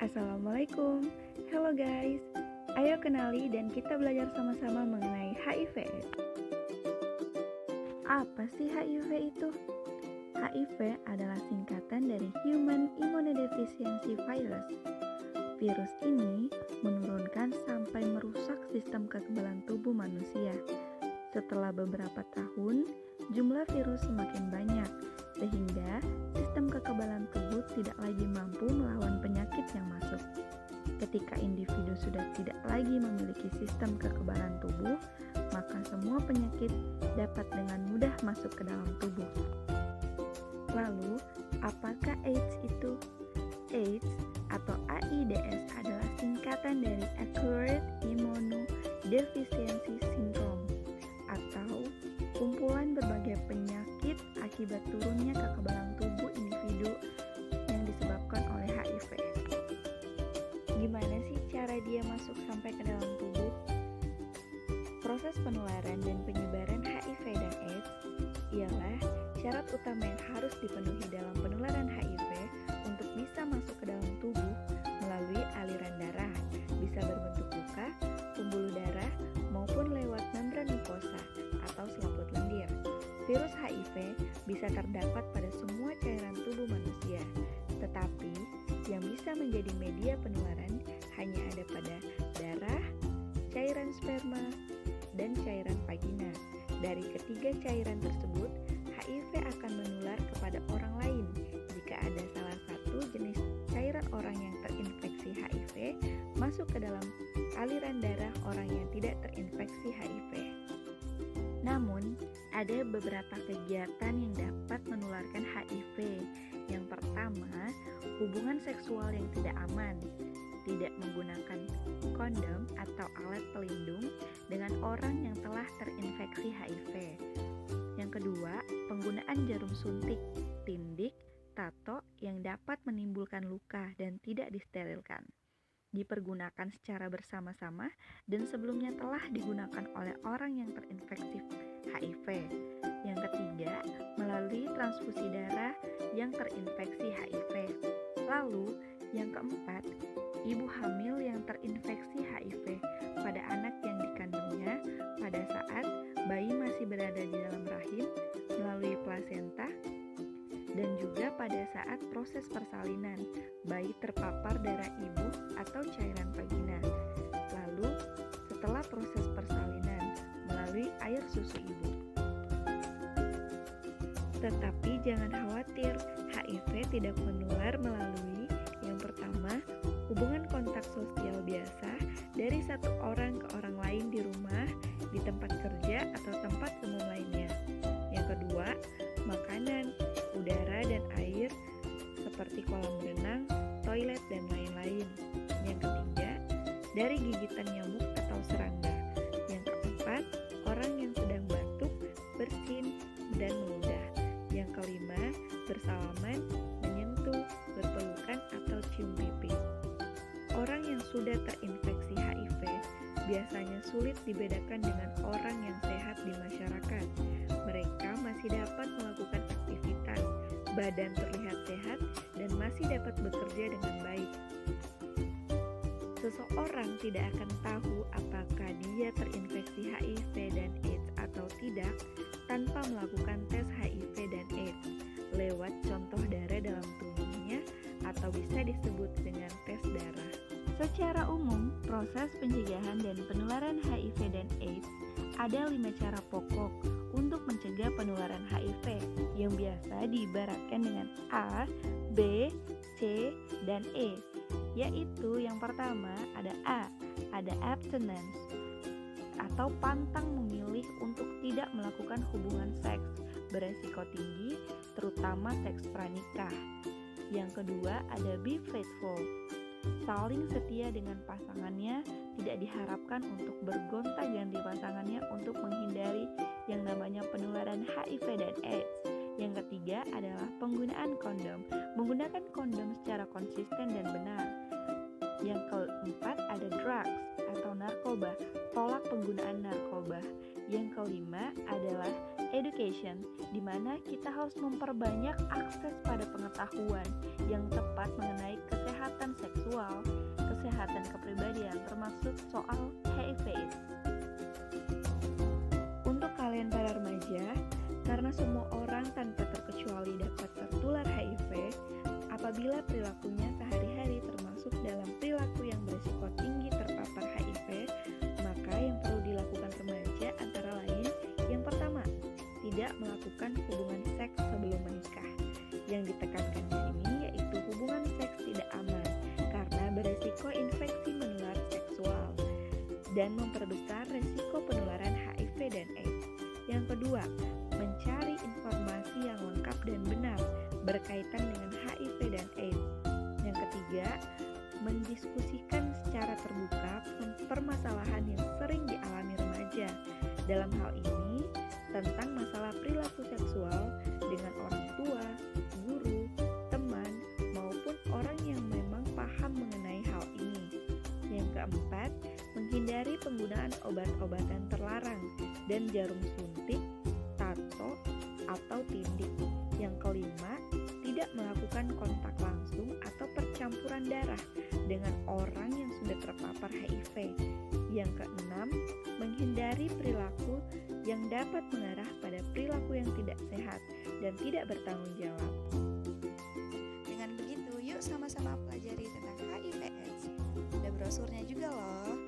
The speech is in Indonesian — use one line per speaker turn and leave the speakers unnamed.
Assalamualaikum. Halo guys. Ayo kenali dan kita belajar sama-sama mengenai HIV. Apa sih HIV itu? HIV adalah singkatan dari Human Immunodeficiency Virus. Virus ini menurunkan sampai merusak sistem kekebalan tubuh manusia. Setelah beberapa tahun, jumlah virus semakin banyak, sehingga sistem kekebalan tubuh tidak lagi mampu melawan penyakit yang masuk. Ketika individu sudah tidak lagi memiliki sistem kekebalan tubuh, maka semua penyakit dapat dengan mudah masuk ke dalam tubuh. Lalu, apakah AIDS itu? AIDS atau AIDS adalah singkatan dari Acquired Immunodeficiency Syndrome atau kumpulan berbagai penyakit akibat turunnya kekebalan tubuh individu yang disebabkan oleh HIV. Gimana sih cara dia masuk sampai ke dalam tubuh? Proses penularan dan penyebaran HIV dan AIDS ialah syarat utama yang harus dipenuhi dalam penularan HIV untuk bisa masuk ke dalam tubuh melalui aliran darah, bisa berbentuk luka, pembuluh darah, maupun lewat membran mukosa atau selaput lendir. Virus HIV bisa terdapat pada semua cairan tubuh manusia, tetapi yang bisa menjadi media penularan hanya ada pada darah, cairan sperma, dan cairan vagina. Dari ketiga cairan tersebut, HIV akan menular kepada orang lain jika ada salah satu jenis cairan orang yang terinfeksi HIV masuk ke dalam aliran darah orang yang tidak terinfeksi HIV. Namun, ada beberapa kegiatan yang dapat menularkan HIV. Yang pertama, hubungan seksual yang tidak aman, tidak menggunakan kondom atau alat pelindung dengan orang yang telah terinfeksi HIV. Yang kedua, penggunaan jarum suntik, tindik, tato yang dapat menimbulkan luka dan tidak disterilkan. Dipergunakan secara bersama-sama dan sebelumnya telah digunakan oleh orang yang terinfeksi HIV. Yang ketiga, melalui transfusi darah yang terinfeksi HIV. Lalu, yang keempat, ibu hamil yang terinfeksi HIV pada anak yang dikandungnya pada saat bayi masih berada di dalam rahim melalui plasenta, dan juga pada saat proses persalinan, bayi terpapar darah ibu atau cairan vagina. Lalu, setelah proses persalinan melalui air susu ibu. Tetapi jangan khawatir, HIV tidak menular melalui yang pertama, hubungan kontak sosial biasa dari satu orang ke orang lain di rumah, di tempat kerja, atau tempat umum lainnya. Yang kedua, makanan, udara, dan air seperti kolam renang, toilet, dan lain-lain. Yang ketiga, dari gigitan nyamuk atau serangga. Yang keempat, orang yang sedang batuk, bersin, dan meludah. Yang kelima, bersalaman, menyentuh, berpelukan, atau cium pipi. Orang yang sudah terinfeksi HIV biasanya sulit dibedakan dengan orang yang sehat di masyarakat. Mereka masih dapat melakukan aktivitas, badan terlihat sehat, dan masih dapat bekerja dengan baik. Seseorang tidak akan tahu apakah dia terinfeksi HIV dan AIDS atau tidak tanpa melakukan tes HIV dan AIDS lewat contoh darah dalam tubuhnya atau bisa disebut dengan tes darah. Secara umum, proses pencegahan dan penularan HIV dan AIDS ada 5 cara pokok untuk mencegah penularan HIV yang biasa diibaratkan dengan A, B, C, dan E, yaitu yang pertama ada A, ada abstinence atau pantang memilih untuk tidak melakukan hubungan seks beresiko tinggi, terutama seks pranikah. Yang kedua ada be faithful, saling setia dengan pasangannya, tidak diharapkan untuk bergonta-ganti pasangannya untuk menghindari yang namanya penularan HIV dan AIDS. Yang ketiga adalah penggunaan kondom, menggunakan kondom secara konsisten dan benar. Yang keempat ada drugs atau narkoba, tolak penggunaan narkoba. Yang kelima adalah education, di mana kita harus memperbanyak akses pada pengetahuan yang tepat mengenai kesehatan seksual, kesehatan kepribadian, termasuk soal HIV/AIDS. Untuk kalian para remaja, karena semua orang tanpa terkecuali dapat tertular HIV, apabila perilakunya sehari-hari termasuk dalam perilaku yang berisiko tinggi terpapar HIV, maka yang perlu dilakukan remaja antara lain: yang pertama, tidak melakukan hubungan seks sebelum menikah. Yang ditekankan di sini yaitu hubungan seks tidak aman karena berisiko infeksi menular seksual dan memperbesar risiko penularan HIV dan AIDS. Yang kedua, mencari informasi yang lengkap dan benar berkaitan dengan HIV dan AIDS. Yang ketiga, mendiskusikan secara terbuka permasalahan yang sering dialami remaja. Dalam hal ini, tentang masalah perilaku seksual dengan orang tua, guru, teman, maupun orang yang memang paham mengenai hal ini. Yang keempat, menghindari penggunaan obat-obatan terlarang dan jarum suntik, tato, atau tindik. Yang kelima, tidak melakukan kontak langsung atau percampuran darah dengan orang yang sudah terpapar HIV. Yang keenam, menghindari perilaku yang dapat mengarah pada perilaku yang tidak sehat dan tidak bertanggung jawab.
Dengan begitu, yuk sama-sama pelajari tentang HIV/AIDS. Ada brosurnya juga loh.